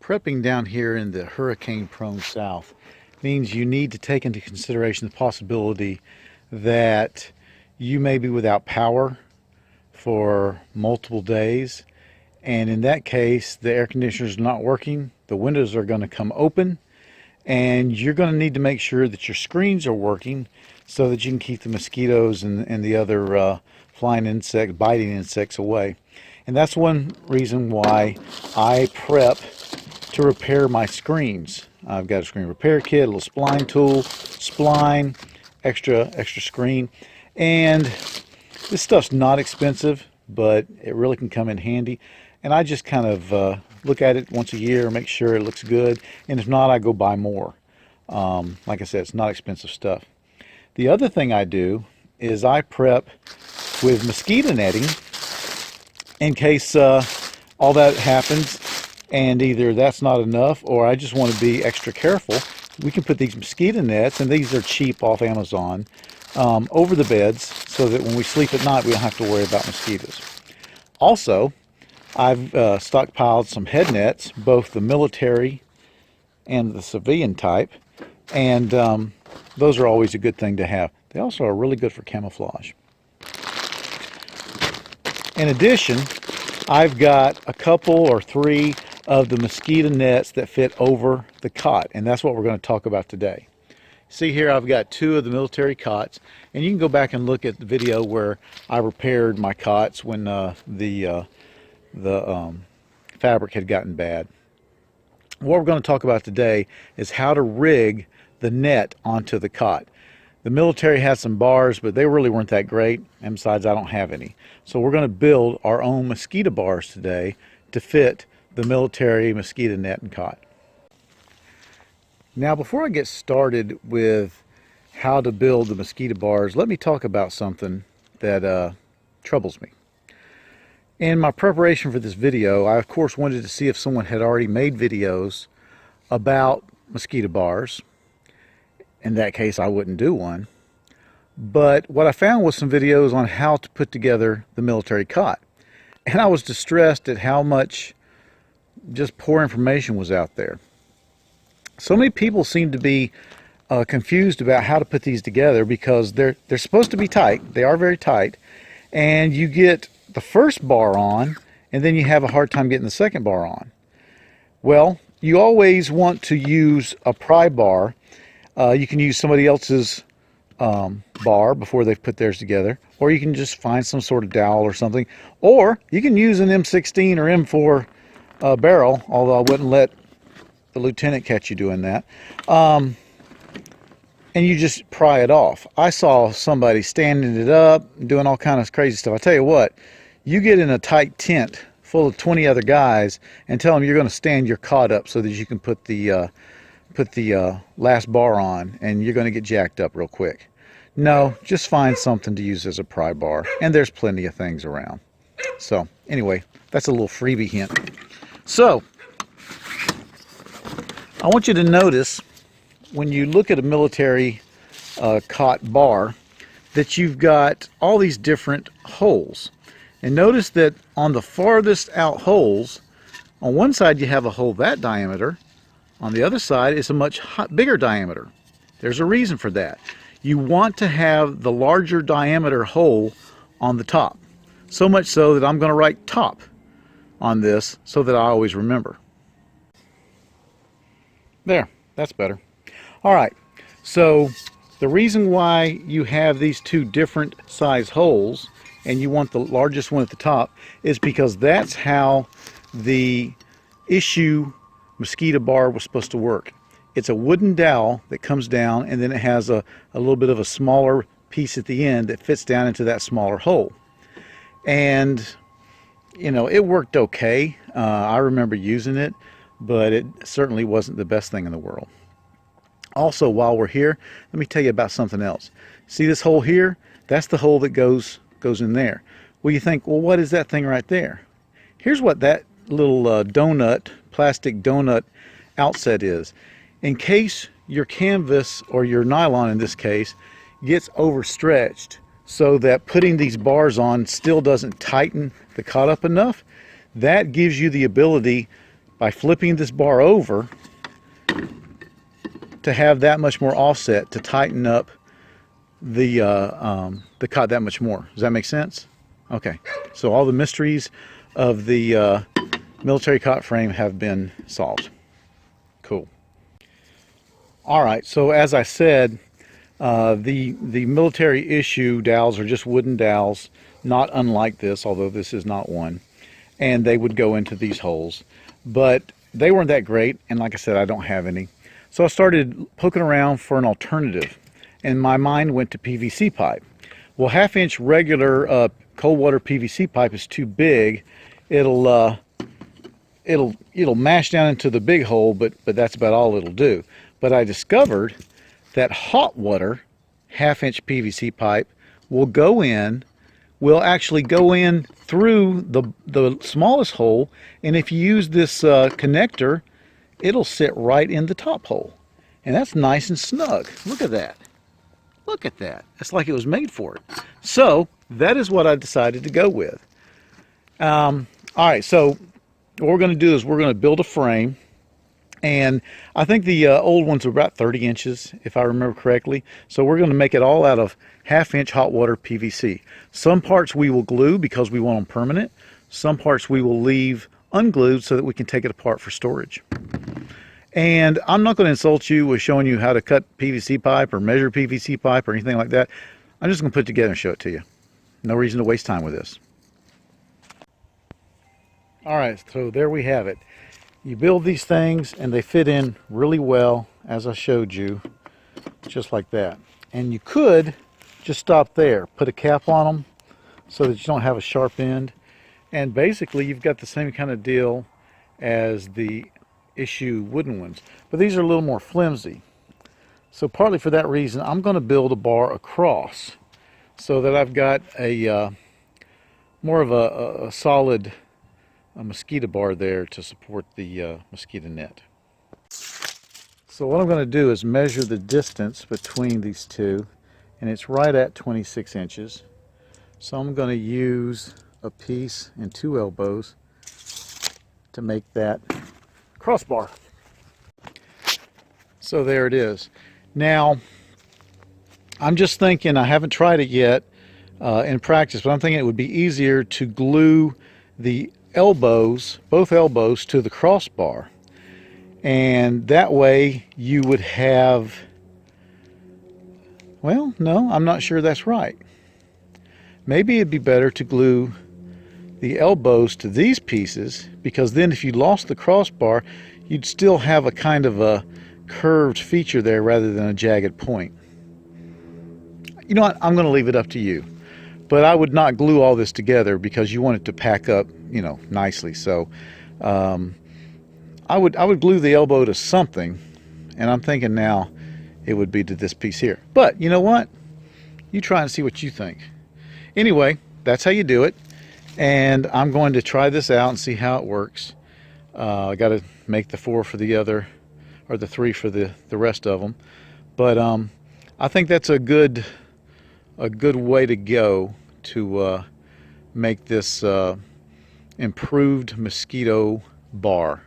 Prepping down here in the hurricane-prone South means you need to take into consideration the possibility that you may be without power for multiple days, and in that case the air conditioner is not working, the windows are going to come open, and you're going to need to make sure that your screens are working so that you can keep the mosquitoes and the other flying insects, biting insects away. And that's one reason why I prep to repair my screens. I've got a screen repair kit, a little spline tool, spline, extra screen, and this stuff's not expensive, but it really can come in handy. And I just kind of look at it once a year, make sure it looks good, and if not, I go buy more. Like I said, it's not expensive stuff. The other thing I do is I prep with mosquito netting in case all that happens and either that's not enough or I just want to be extra careful. We can put these mosquito nets, and these are cheap off Amazon, over the beds so that when we sleep at night we don't have to worry about mosquitoes. Also, I've stockpiled some head nets, both the military and the civilian type, and those are always a good thing to have. They also are really good for camouflage. In addition, I've got a couple or three of the mosquito nets that fit over the cot, and that's what we're going to talk about today. See here, I've got two of the military cots, and you can go back and look at the video where I repaired my cots when the fabric had gotten bad. What we're going to talk about today is how to rig the net onto the cot. The military had some bars, but they really weren't that great, and besides, I don't have any. So we're going to build our own mosquito bars today to fit the military mosquito net and cot. Now, before I get started with how to build the mosquito bars, let me talk about something that troubles me. In my preparation for this video, I of course wanted to see if someone had already made videos about mosquito bars. In that case, I wouldn't do one. But what I found was some videos on how to put together the military cot. And I was distressed at how much just poor information was out there. So many people seem to be confused about how to put these together because they're supposed to be tight. They are very tight. And you get the first bar on, and then you have a hard time getting the second bar on. Well, you always want to use a pry bar. You can use somebody else's bar before they've put theirs together, or you can just find some sort of dowel or something, or you can use an M16 or M4 barrel, although I wouldn't let the lieutenant catch you doing that, and you just pry it off. I saw somebody standing it up, doing all kinds of crazy stuff. I tell you what, you get in a tight tent full of 20 other guys and tell them you're going to stand your cot up so that you can put the last bar on, and you're going to get jacked up real quick. No, just find something to use as a pry bar, and there's plenty of things around. So anyway, that's a little freebie hint. So I want you to notice when you look at a military cot bar that you've got all these different holes, and notice that on the farthest out holes, on one side you have a hole that diameter, on the other side is a much bigger diameter. There's a reason for that. You want to have the larger diameter hole on the top. So much so that I'm going to write top on this so that I always remember. There, that's better. All right, so the reason why you have these two different size holes and you want the largest one at the top is because that's how the issue mosquito bar was supposed to work. It's a wooden dowel that comes down, and then it has a little bit of a smaller piece at the end that fits down into that smaller hole. And you know, it worked okay. I remember using it, but it certainly wasn't the best thing in the world. Also, while we're here, let me tell you about something else. See this hole here? That's the hole that goes in there. Well, you think, well, what is that thing right there? Here's what that little plastic donut outset is. In case your canvas, or your nylon in this case, gets overstretched so that putting these bars on still doesn't tighten the cot up enough, that gives you the ability to by flipping this bar over to have that much more offset to tighten up the cot that much more. Does that make sense? Okay, so all the mysteries of the military cot frame have been solved. Cool. All right, so as I said, the military issue dowels are just wooden dowels, not unlike this, although this is not one, and they would go into these holes, but they weren't that great, and like I said, I don't have any. So I started poking around for an alternative, and my mind went to PVC pipe. Well, 1/2 inch regular cold water PVC pipe is too big. It'll mash down into the big hole, but that's about all it'll do. But I discovered that hot water 1/2 inch PVC pipe will actually go in through the smallest hole, and if you use this connector, it'll sit right in the top hole, and that's nice and snug. Look at that. Look at that. It's like it was made for it. So that is what I decided to go with. All right, so what we're going to do is we're going to build a frame, and I think the old ones are about 30 inches, if I remember correctly. So we're going to make it all out of 1/2 inch hot water PVC. Some parts we will glue because we want them permanent. Some parts we will leave unglued so that we can take it apart for storage. And I'm not going to insult you with showing you how to cut PVC pipe or measure PVC pipe or anything like that. I'm just going to put it together and show it to you. No reason to waste time with this. All right, so there we have it. You build these things and they fit in really well, as I showed you, just like that. And you could just stop there, put a cap on them so that you don't have a sharp end. And basically you've got the same kind of deal as the issue wooden ones, but these are a little more flimsy. So partly for that reason, I'm going to build a bar across so that I've got a more of a solid mosquito bar there to support the mosquito net. So what I'm going to do is measure the distance between these two, and it's right at 26 inches. So I'm going to use a piece and 2 elbows to make that crossbar. So there it is. Now, I'm just thinking, I haven't tried it yet in practice, but I'm thinking it would be easier to glue the elbows, both elbows, to the crossbar. And that way you would have, well, no, I'm not sure that's right. Maybe it'd be better to glue the elbows to these pieces, because then if you lost the crossbar, you'd still have a kind of a curved feature there rather than a jagged point. You know what, I'm going to leave it up to you. But I would not glue all this together because you want it to pack up, you know, nicely. So I would glue the elbow to something, and I'm thinking now it would be to this piece here. But you know what? You try and see what you think. Anyway, that's how you do it. And I'm going to try this out and see how it works. I got to make the 4 for the other, or the 3 for the rest of them. But I think that's a good way to go to make this improved mosquito bar.